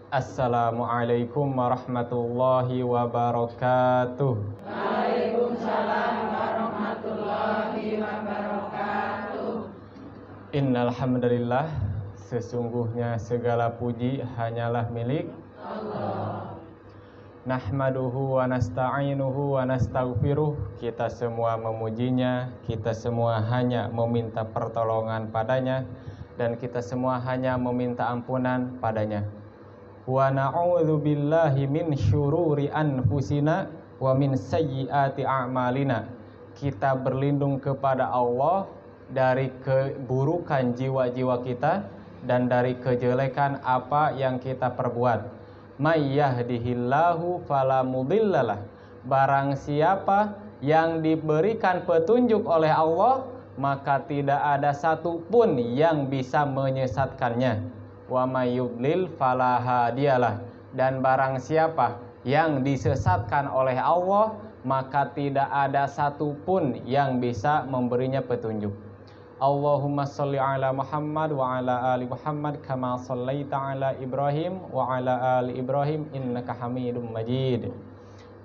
Assalamualaikum warahmatullahi wabarakatuh. Waalaikumsalam warahmatullahi wabarakatuh. Innal hamdalillah, sesungguhnya segala puji hanyalah milik Allah. Nahmaduhu wa nasta'inuhu wa nastaghfiruh. Kita semua memujinya, kita semua hanya meminta pertolongan padanya, dan kita semua hanya meminta ampunan padanya. Wa na'udzu billahi min syururi anfusina wa min sayyiati a'malina. Kita berlindung kepada Allah dari keburukan jiwa-jiwa kita dan dari kejelekan apa yang kita perbuat. May yahdihillahu fala mudhillalah. Barang siapa yang diberikan petunjuk oleh Allah, maka tidak ada satupun yang bisa menyesatkannya. Wa may yudlil fala hadiyalah. Dan barang siapa yang disesatkan oleh Allah, maka tidak ada satupun yang bisa memberinya petunjuk. Allahumma sholli ala Muhammad wa ala ali Muhammad kama shallaita ala Ibrahim wa ala ali Ibrahim innaka Hamidum Majid.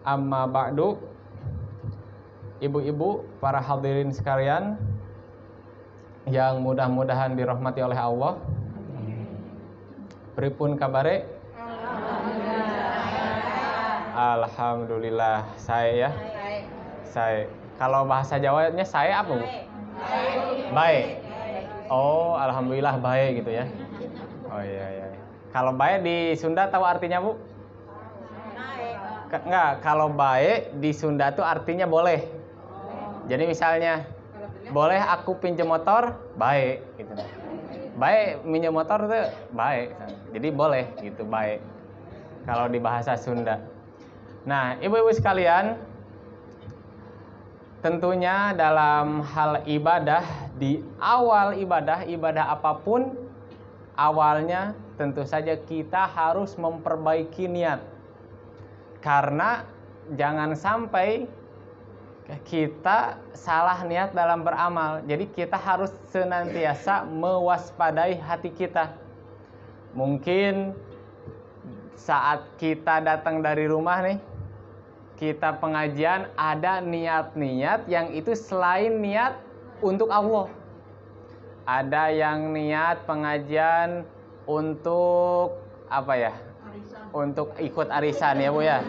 Amma ba'du. Ibu-ibu, para hadirin sekalian yang mudah-mudahan dirahmati oleh Allah. Pripun kabare? Alhamdulillah. Saya. Kalau bahasa Jawanya saya apa, Bu? Baik. Oh, alhamdulillah baik gitu ya. Oh iya. Kalau baik di Sunda tahu artinya, Bu? Enggak, kalau baik di Sunda tuh artinya boleh. Jadi misalnya, boleh aku pinjam motor? Baik gitu. Baik minjem motor tuh baik. Jadi boleh gitu, baik. Kalau di bahasa Sunda. Nah, ibu-ibu sekalian, tentunya dalam hal ibadah, di awal ibadah apapun, awalnya tentu saja kita harus memperbaiki niat. Karena jangan sampai kita salah niat dalam beramal. Jadi kita harus senantiasa mewaspadai hati kita. Mungkin saat kita datang dari rumah nih, kita pengajian ada niat-niat yang itu selain niat untuk Allah. Ada yang niat pengajian untuk apa ya? Arisan. Untuk ikut arisan ya, Bu ya.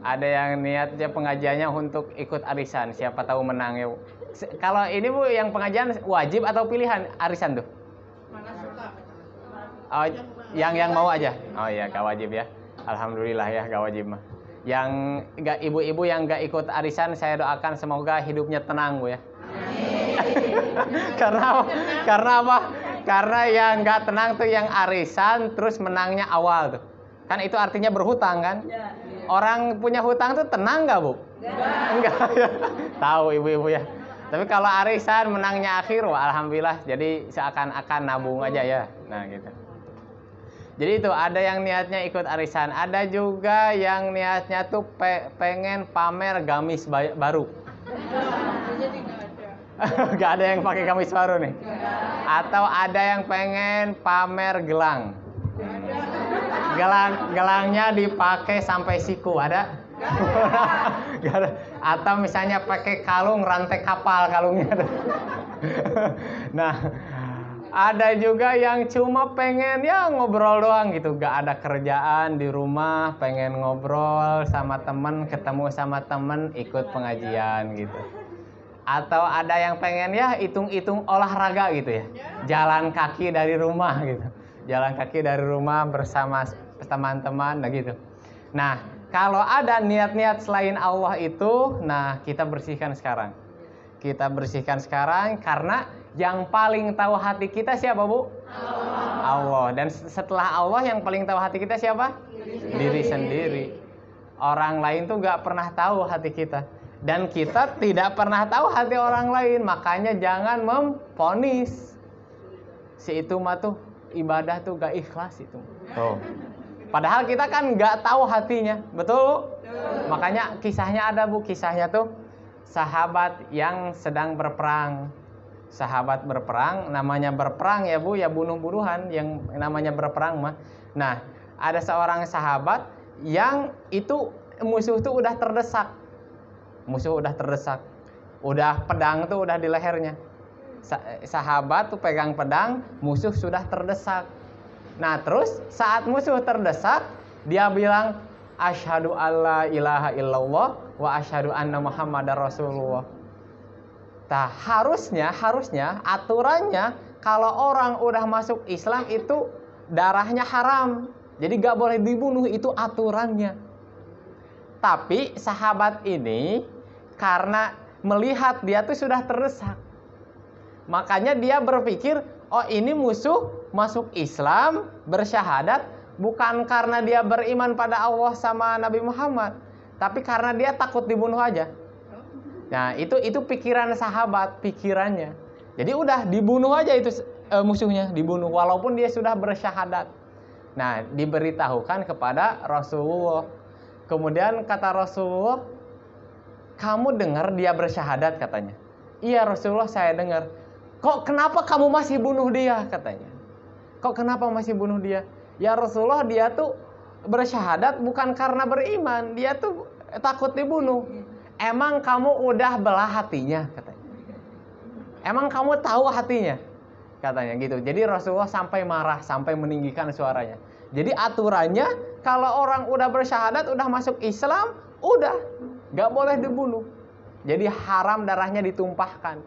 Ada yang niatnya pengajiannya untuk ikut arisan, siapa tahu menang ya, Bu. Kalau ini, Bu, yang pengajian wajib atau pilihan arisan tuh? Mana suka? Oh, yang mau aja. Oh iya, gak wajib ya. Alhamdulillah ya, gak wajib mah. Yang enggak, ibu-ibu yang enggak ikut arisan, saya doakan semoga hidupnya tenang, Bu ya. Karena apa? Karena yang enggak tenang tuh yang arisan terus menangnya awal tuh. Kan itu artinya berhutang kan? Ya. Orang punya hutang tuh tenang enggak, Bu? Enggak ya. Tahu ibu-ibu ya. Tapi kalau arisan menangnya akhir, wah alhamdulillah. Jadi seakan-akan nabung aja ya. Nah, gitu. Jadi itu ada yang niatnya ikut arisan, ada juga yang niatnya tuh pengen pamer gamis baru. Jadi nggak ada. Gak ada yang pakai gamis baru nih. Atau ada yang pengen pamer gelang. Gelangnya dipakai sampai siku, ada? Gak ada. Atau misalnya pakai kalung rantai kapal kalungnya. Nah, ada juga yang cuma pengen ya ngobrol doang gitu, gak ada kerjaan di rumah, pengen ngobrol sama temen, ketemu sama temen, ikut pengajian gitu. Atau ada yang pengen ya hitung-hitung olahraga gitu ya, jalan kaki dari rumah gitu, jalan kaki dari rumah bersama teman-teman, nah gitu. Nah, kalau ada niat-niat selain Allah itu, nah kita bersihkan sekarang. Kita bersihkan sekarang karena yang paling tahu hati kita siapa, Bu? Allah. Dan setelah Allah yang paling tahu hati kita siapa? Diri sendiri. Orang lain tuh gak pernah tahu hati kita. Dan kita tidak pernah tahu hati orang lain. Makanya jangan memvonis. Si itu mah tuh ibadah tuh gak ikhlas itu. Tuh. Padahal kita kan gak tahu hatinya. Betul? Makanya kisahnya ada, Bu. Kisahnya tuh sahabat yang sedang berperang. Sahabat berperang, namanya berperang ya, Bu, ya bunuh-bunuhan yang namanya berperang mah. Nah, ada seorang sahabat yang itu musuh tuh udah terdesak. Musuh udah terdesak. Udah pedang tuh udah di lehernya. Sahabat tuh pegang pedang, musuh sudah terdesak. Nah, terus saat musuh terdesak, dia bilang asyhadu alla ilaha illallah wa asyhadu anna muhammadar rasulullah. Nah, harusnya aturannya kalau orang udah masuk Islam itu darahnya haram. Jadi gak boleh dibunuh, itu aturannya. Tapi sahabat ini karena melihat dia tuh sudah terdesak, makanya dia berpikir, oh ini musuh masuk Islam, bersyahadat bukan karena dia beriman pada Allah sama Nabi Muhammad, tapi karena dia takut dibunuh aja. Nah, itu pikiran sahabat, pikirannya. Jadi udah dibunuh aja itu musuhnya, dibunuh walaupun dia sudah bersyahadat. Nah, diberitahukan kepada Rasulullah. Kemudian kata Rasulullah, kamu dengar dia bersyahadat katanya. Iya Rasulullah, saya dengar. Kok kenapa kamu masih bunuh dia katanya? Kok kenapa masih bunuh dia? Ya Rasulullah, dia tuh bersyahadat bukan karena beriman, dia tuh takut dibunuh. Emang kamu udah belah hatinya katanya. Emang kamu tahu hatinya? Katanya gitu. Jadi Rasulullah sampai marah, sampai meninggikan suaranya. Jadi aturannya kalau orang udah bersyahadat, udah masuk Islam, udah gak boleh dibunuh. Jadi haram darahnya ditumpahkan.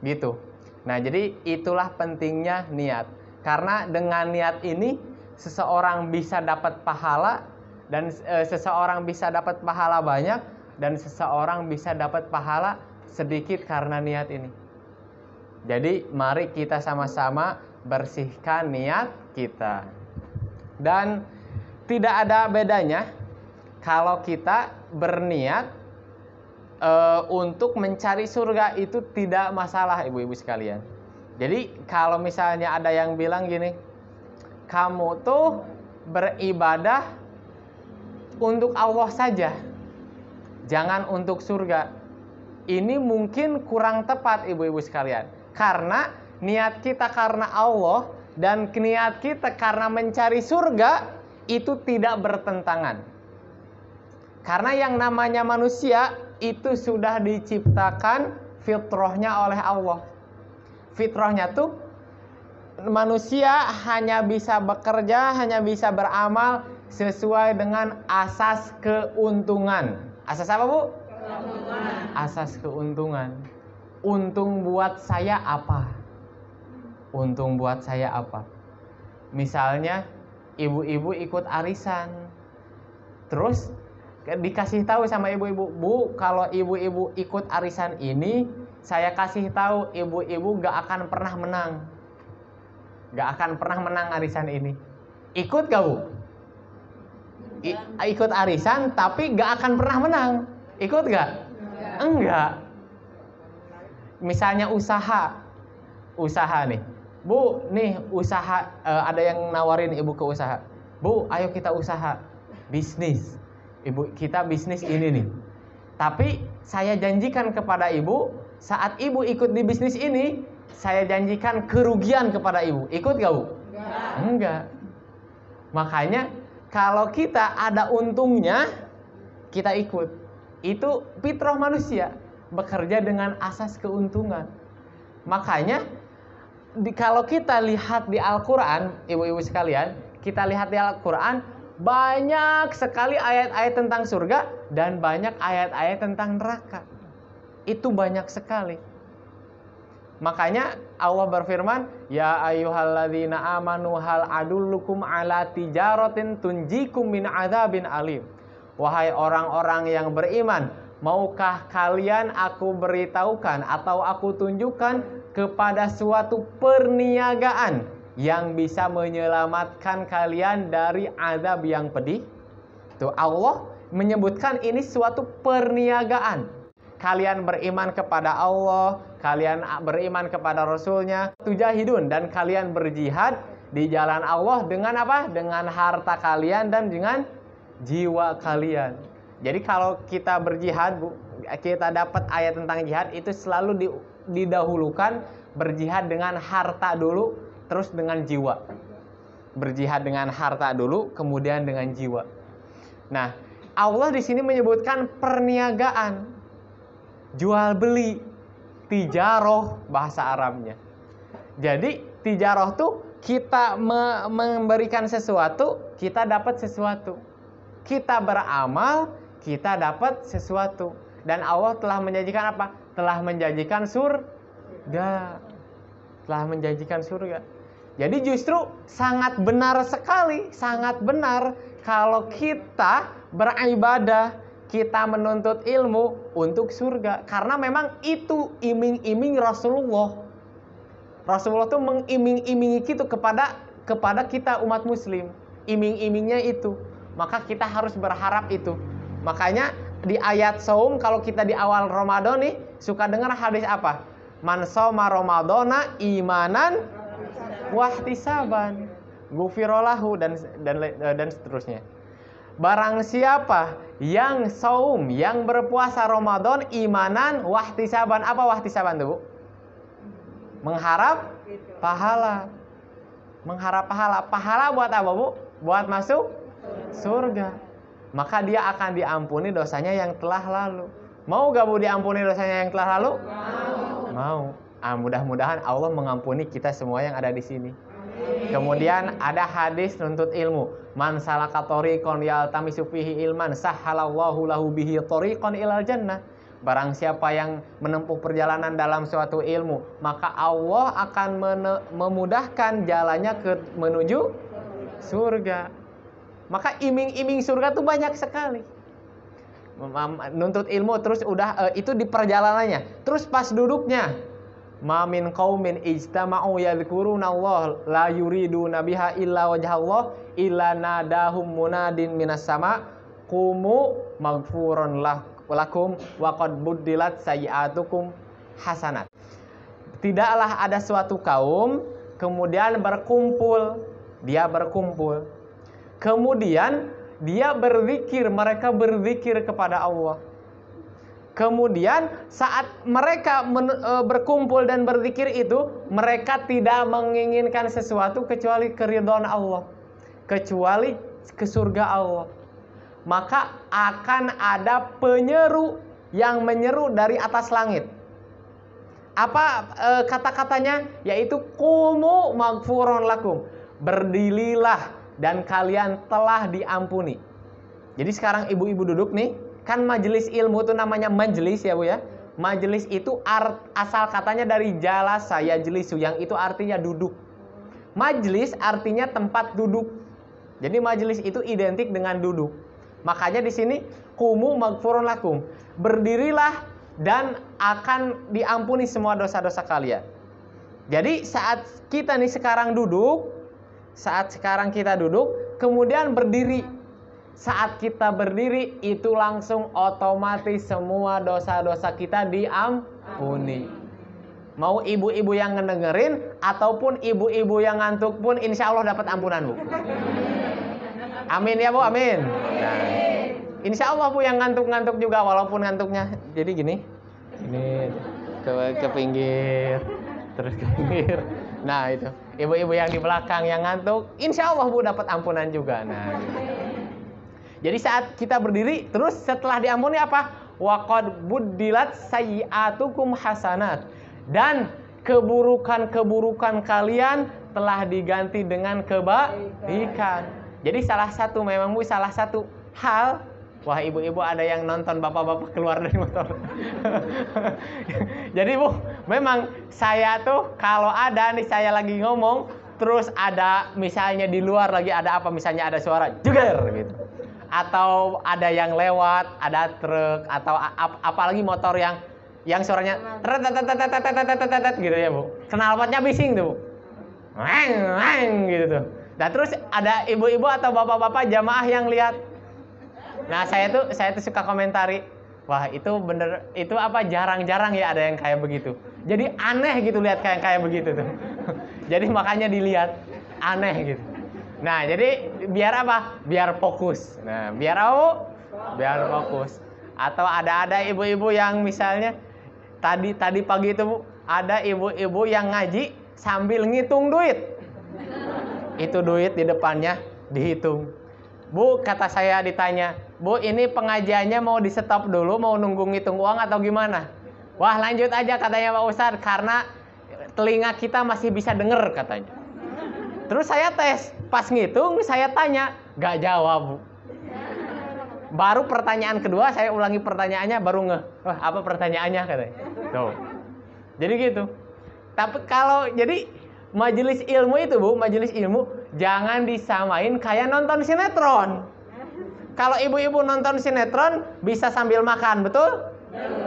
Gitu. Nah, jadi itulah pentingnya niat. Karena dengan niat ini seseorang bisa dapat pahala, dan seseorang bisa dapat pahala banyak, dan seseorang bisa dapat pahala sedikit karena niat ini. Jadi mari kita sama-sama bersihkan niat kita. Dan tidak ada bedanya kalau kita berniat untuk mencari surga, itu tidak masalah ibu-ibu sekalian. Jadi kalau misalnya ada yang bilang gini, kamu tuh beribadah untuk Allah saja, jangan untuk surga. Ini mungkin kurang tepat ibu-ibu sekalian. Karena niat kita karena Allah dan niat kita karena mencari surga itu tidak bertentangan. Karena yang namanya manusia itu sudah diciptakan fitrahnya oleh Allah. Fitrahnya tuh manusia hanya bisa bekerja, hanya bisa beramal sesuai dengan asas keuntungan. Asas apa, Bu? Keuntungan. Asas keuntungan. Untung buat saya apa? Untung buat saya apa? Misalnya ibu-ibu ikut arisan, terus dikasih tahu sama ibu-ibu, Bu, kalau ibu-ibu ikut arisan ini, saya kasih tahu ibu-ibu gak akan pernah menang. Gak akan pernah menang arisan ini. Ikut gak, Bu? Ikut arisan tapi gak akan pernah menang. Ikut gak? Enggak. Misalnya usaha nih, Bu, nih usaha, ada yang nawarin ibu ke usaha, Bu, ayo kita usaha bisnis, ibu kita bisnis ini nih. Tapi saya janjikan kepada ibu, saat ibu ikut di bisnis ini, saya janjikan kerugian kepada ibu. Ikut gak, Bu? Enggak. Makanya kalau kita ada untungnya, kita ikut. Itu fitrah manusia, bekerja dengan asas keuntungan. Makanya kalau kita lihat di Al-Quran, ibu-ibu sekalian, kita lihat di Al-Quran, banyak sekali ayat-ayat tentang surga dan banyak ayat-ayat tentang neraka. Itu banyak sekali. Makanya Allah berfirman, ya ayyuhalladzina amanu hal adullukum ala tijaratin tunjikum min adzabin alim. Wahai orang-orang yang beriman, maukah kalian aku beritahukan atau aku tunjukkan kepada suatu perniagaan yang bisa menyelamatkan kalian dari azab yang pedih? Tuh, Allah menyebutkan ini suatu perniagaan. Kalian beriman kepada Allah, kalian beriman kepada Rasulnya, tujahidun, dan kalian berjihad di jalan Allah dengan apa? Dengan harta kalian dan dengan jiwa kalian. Jadi kalau kita berjihad, Bu, kita dapat ayat tentang jihad, itu selalu didahulukan berjihad dengan harta dulu, terus dengan jiwa. Berjihad dengan harta dulu, kemudian dengan jiwa. Nah, Allah di sini menyebutkan perniagaan, jual beli, tijaroh bahasa Arabnya. Jadi tijaroh tuh kita memberikan sesuatu, kita dapat sesuatu. Kita beramal, kita dapat sesuatu. Dan Allah telah menjanjikan apa? Telah menjanjikan surga. Telah menjanjikan surga. Jadi justru sangat benar sekali, sangat benar kalau kita beribadah, kita menuntut ilmu untuk surga. Karena memang itu iming-iming Rasulullah. Rasulullah tuh mengiming-imingi itu kepada kita umat muslim. Iming-imingnya itu. Maka kita harus berharap itu. Makanya di ayat saum, kalau kita di awal Ramadan nih suka dengar hadis apa? Man shoma ramadhana imanan wahtisaban ghufirallahu dan seterusnya. Barang siapa yang saum, yang berpuasa Ramadan imanan wahtisaban. Apa wahtisaban tuh, Bu? Mengharap pahala. Mengharap pahala. Pahala buat apa, Bu? Buat masuk surga. Maka dia akan diampuni dosanya yang telah lalu. Mau gak, Bu, diampuni dosanya yang telah lalu? Mau. Mudah-mudahan Allah mengampuni kita semua yang ada di sini. Kemudian ada hadis nuntut ilmu. Man salaka tariqan yaltamisu fihi ilman sahhalallahu lahu bihi tariqan ilal jannah. Barang siapa yang menempuh perjalanan dalam suatu ilmu, maka Allah akan memudahkan jalannya menuju surga. Maka iming-iming surga tuh banyak sekali. Nuntut ilmu terus udah itu di perjalanannya. Terus pas duduknya, ma min qaumin ijtama'u yadhkuruna Allah la yuriduna biha illa wajhallah illa nadahum munadin minas sama qumu maghfurun lakum wa qad buddilat sayiatukum hasanat. Tidaklah ada suatu kaum kemudian dia berkumpul. Kemudian dia berzikir, mereka berzikir kepada Allah. Kemudian saat mereka berkumpul dan berzikir itu, mereka tidak menginginkan sesuatu kecuali keridhaan Allah, kecuali ke surga Allah. Maka akan ada penyeru yang menyeru dari atas langit. Apa kata-katanya? Yaitu qumu maghfurun lakum. Berdirilah dan kalian telah diampuni. Jadi sekarang ibu-ibu duduk nih, kan majelis ilmu itu namanya majelis ya, Bu ya. Majelis itu asal katanya dari jalasa yajlisu, yang itu artinya duduk. Majelis artinya tempat duduk. Jadi majelis itu identik dengan duduk. Makanya di sini qumu maghfurun lakum. Berdirilah dan akan diampuni semua dosa-dosa kalian. Jadi saat kita nih sekarang duduk, kemudian berdiri. Saat kita berdiri itu langsung otomatis semua dosa-dosa kita diampuni. Mau ibu-ibu yang ngedengerin ataupun ibu-ibu yang ngantuk pun insya Allah dapat ampunan, Bu. Amin ya, Bu, amin. Nah, insya Allah, Bu, yang ngantuk-ngantuk juga walaupun ngantuknya jadi gini ke pinggir, terus ke pinggir. Nah itu, ibu-ibu yang di belakang yang ngantuk, insya Allah, Bu, dapat ampunan juga. Nah, jadi saat kita berdiri, terus setelah diampuni apa? Wa qad buddilat sayyi'atukum hasanat. Dan keburukan-keburukan kalian telah diganti dengan kebaikan. Jadi salah satu hal. Wah, ibu-ibu ada yang nonton, bapak-bapak keluar dari motor. Jadi, Bu, memang saya tuh kalau ada nih saya lagi ngomong, terus ada misalnya di luar lagi ada apa, misalnya ada suara jeger gitu. Atau ada yang lewat, ada truk atau apalagi motor yang suaranya gitu ya, Bu. Knalpotnya bising tuh, Bu. Weng gitu tuh. Nah, terus ada ibu-ibu atau bapak-bapak jamaah yang lihat. Nah, saya tuh suka komentari, wah itu bener, itu apa jarang-jarang ya ada yang kayak begitu. Jadi aneh gitu lihat kayak begitu tuh. Jadi makanya dilihat aneh gitu. Nah, jadi biar apa? Biar fokus. Nah, biar fokus. Atau ada ibu-ibu yang misalnya tadi pagi itu, Bu, ada ibu-ibu yang ngaji sambil ngitung duit. Itu duit di depannya dihitung. Bu, kata saya ditanya, Bu, ini pengajiannya mau di stop dulu, mau nunggu ngitung uang atau gimana? Wah, lanjut aja katanya Pak Ustadz, karena telinga kita masih bisa denger katanya. Terus saya tes, pas ngitung saya tanya, gak jawab Bu. Baru pertanyaan kedua saya ulangi pertanyaannya, baru ngeh, wah apa pertanyaannya katanya. Tuh. Jadi gitu. Tapi kalau jadi majelis ilmu itu Bu, majelis ilmu jangan disamain kayak nonton sinetron. Kalau ibu-ibu nonton sinetron bisa sambil makan, betul?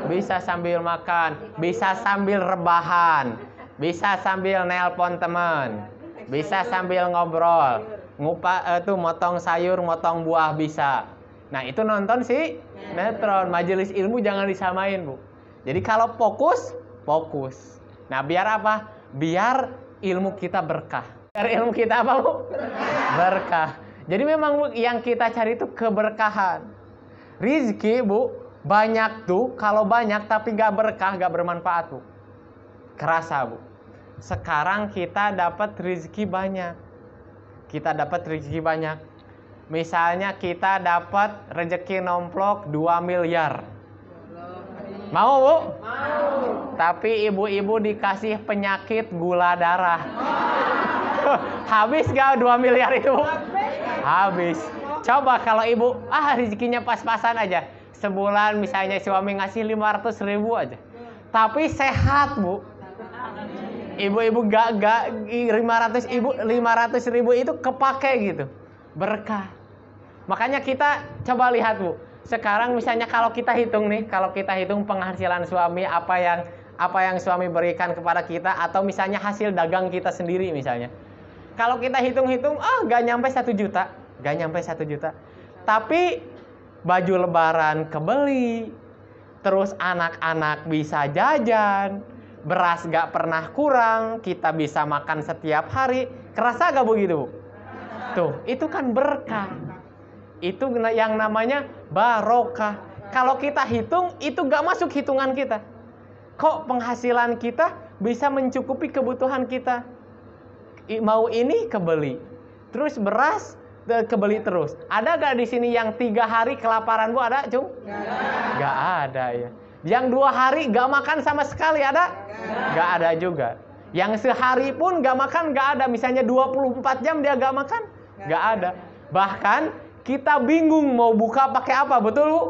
Bisa sambil makan, bisa sambil rebahan, bisa sambil nelpon teman, bisa sambil ngobrol, motong sayur, motong buah bisa. Nah itu nonton sinetron. Majelis ilmu jangan disamain Bu. Jadi kalau fokus. Nah biar apa? Biar ilmu kita berkah. Biar ilmu kita apa Bu? Berkah. Jadi memang yang kita cari itu keberkahan. Rizki Bu, banyak tuh. Kalau banyak tapi gak berkah, gak bermanfaat Bu. Kerasa Bu. Sekarang kita dapat rizki banyak. Misalnya kita dapat rezeki nomplok 2 miliar. Mau Bu? Mau. Tapi ibu-ibu dikasih penyakit gula darah. Habis gak 2 miliar itu? Habis. Coba kalau ibu, rezekinya pas-pasan aja. Sebulan misalnya suami ngasih 500.000 aja. Tapi sehat Bu. Ibu-ibu gak 500.000 itu kepake gitu. Berkah. Makanya kita coba lihat Bu. Sekarang misalnya kalau kita hitung penghasilan suami, apa yang suami berikan kepada kita, atau misalnya hasil dagang kita sendiri misalnya. Kalau kita hitung-hitung, gak nyampe 1 juta. Tapi baju lebaran kebeli, terus anak-anak bisa jajan, beras gak pernah kurang, kita bisa makan setiap hari. Kerasa gak begitu Bu? Tuh, itu kan berkah. Itu yang namanya barokah. Kalau kita hitung, itu gak masuk hitungan kita. Kok penghasilan kita bisa mencukupi kebutuhan kita? Mau ini kebeli, terus beras kebeli terus. Ada gak di sini yang 3 hari kelaparan Bu? Ada Cung? Gak ada ya. Yang 2 hari gak makan sama sekali ada? Gak ada juga. Yang sehari pun gak makan gak ada. Misalnya 24 jam dia gak makan, gak ada. Bahkan kita bingung mau buka pakai apa, betul Bu?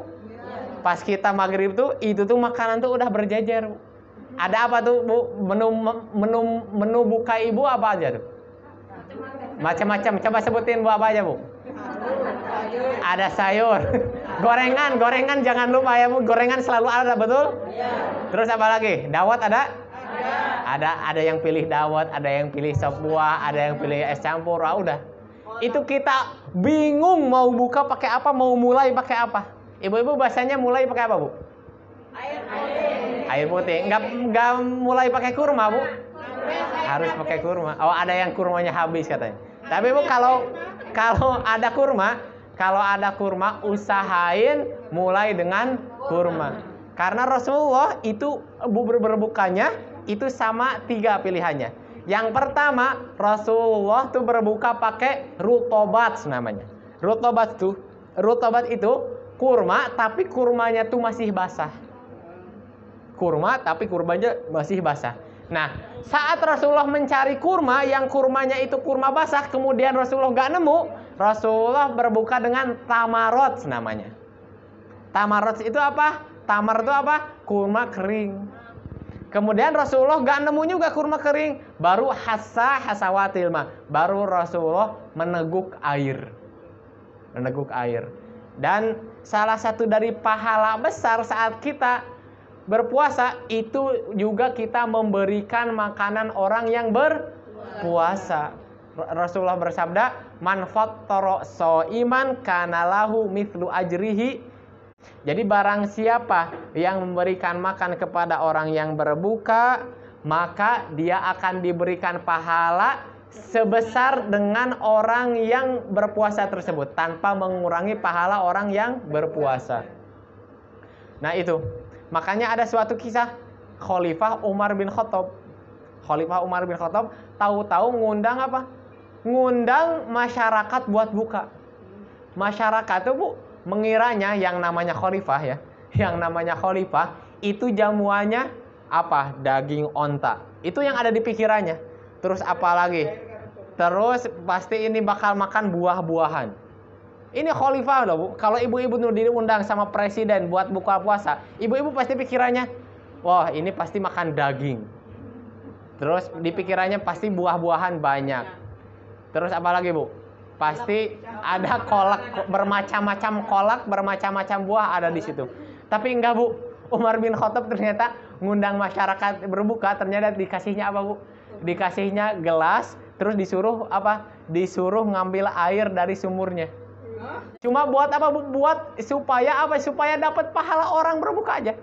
Pas kita maghrib itu tuh makanan tuh udah berjejer Bu. Ada apa tuh Bu? Menu buka ibu apa aja tuh? Macam-macam. Coba sebutin Bu apa aja Bu? Ada sayur. Gorengan jangan lupa ya Bu. Gorengan selalu ada, betul? Terus apa lagi? Dawet ada? Ada yang pilih dawet, ada yang pilih sop buah, ada yang pilih es campur. Udah. Itu kita bingung mau buka pakai apa, mau mulai pakai apa. Ibu-ibu bahasanya mulai pakai apa Bu? Air putih. Enggak mulai pakai kurma Bu? Harus pakai kurma. Oh, ada yang kurmanya habis katanya. Tapi Bu, kalau ada kurma, usahain mulai dengan kurma. Karena Rasulullah itu berbukanya itu sama 3 pilihannya. Yang pertama, Rasulullah tuh berbuka pakai rutobat namanya. Rutobat itu kurma tapi kurmanya tuh masih basah. Nah, saat Rasulullah mencari kurma yang kurmanya itu kurma basah, kemudian Rasulullah gak nemu, Rasulullah berbuka dengan tamarot namanya. Tamarot itu apa? Tamar itu apa? Kurma kering. Kemudian Rasulullah gak nemu juga kurma kering, baru hasawatil ma, baru Rasulullah meneguk air. Dan salah satu dari pahala besar saat kita berpuasa itu juga kita memberikan makanan orang yang berpuasa. Rasulullah bersabda, "Man fattara shaiman kana lahu mithlu ajrihi." Jadi barang siapa yang memberikan makan kepada orang yang berbuka, maka dia akan diberikan pahala sebesar dengan orang yang berpuasa tersebut, tanpa mengurangi pahala orang yang berpuasa. Nah itu, makanya ada suatu kisah Khalifah Umar bin Khattab tahu-tahu ngundang apa? ngundang masyarakat buat buka. Masyarakat tuh Bu mengiranya yang namanya khalifah ya, yang namanya khalifah itu jamuannya apa? Daging onta. Itu yang ada di pikirannya. Terus apa lagi? Terus pasti ini bakal makan buah-buahan. Ini khalifah loh Bu. Kalau ibu-ibu diundang sama presiden buat buka puasa, ibu-ibu pasti pikirannya, wah ini pasti makan daging. Terus di pikirannya pasti buah-buahan banyak. Terus apa lagi Bu? Pasti ada kolak, bermacam-macam kolak, bermacam-macam buah ada di situ. Tapi enggak Bu, Umar bin Khattab ternyata ngundang masyarakat berbuka, ternyata dikasihnya apa Bu? Dikasihnya gelas, terus disuruh apa? Disuruh ngambil air dari sumurnya. Cuma buat apa Bu? Buat supaya apa? Supaya dapat pahala orang berbuka aja.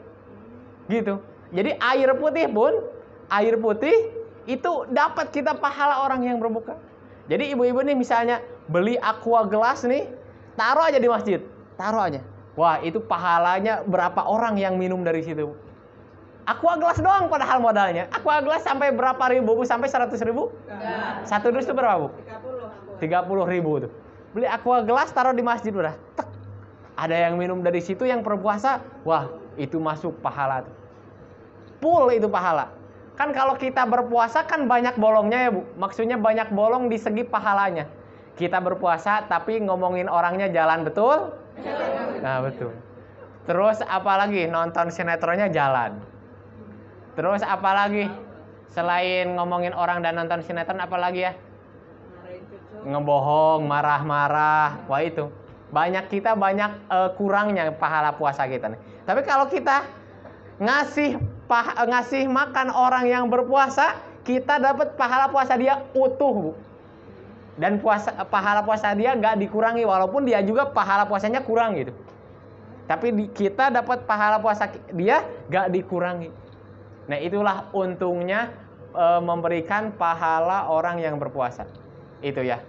Gitu. Jadi air putih pun, air putih itu dapat kita pahala orang yang berbuka. Jadi ibu-ibu nih misalnya beli aqua gelas nih, taruh aja di masjid, taruh aja. Wah itu pahalanya berapa orang yang minum dari situ. Aqua gelas doang padahal modalnya. Aqua gelas sampai berapa ribu Bu? Sampai 100 ribu? Satu dus itu berapa Bu? 30 ribu tuh. Beli aqua gelas taruh di masjid udah. Tek. Ada yang minum dari situ yang berpuasa, wah itu masuk pahala tuh. Full itu pahala. Kan kalau kita berpuasa kan banyak bolongnya ya Bu. Maksudnya banyak bolong di segi pahalanya. Kita berpuasa tapi ngomongin orangnya jalan betul? Nah betul. Terus apalagi nonton sinetronnya jalan. Terus apalagi selain ngomongin orang dan nonton sinetron apalagi ya? Ngebohong, marah-marah. Wah itu. Kita banyak kurangnya pahala puasa kita nih. Tapi kalau kita ngasih makan orang yang berpuasa, kita dapat pahala puasa dia utuh Bu. Dan pahala puasa dia nggak dikurangi, walaupun dia juga pahala puasanya kurang gitu. Tapi kita dapat pahala puasa dia nggak dikurangi. Nah itulah untungnya memberikan pahala orang yang berpuasa. Itu ya.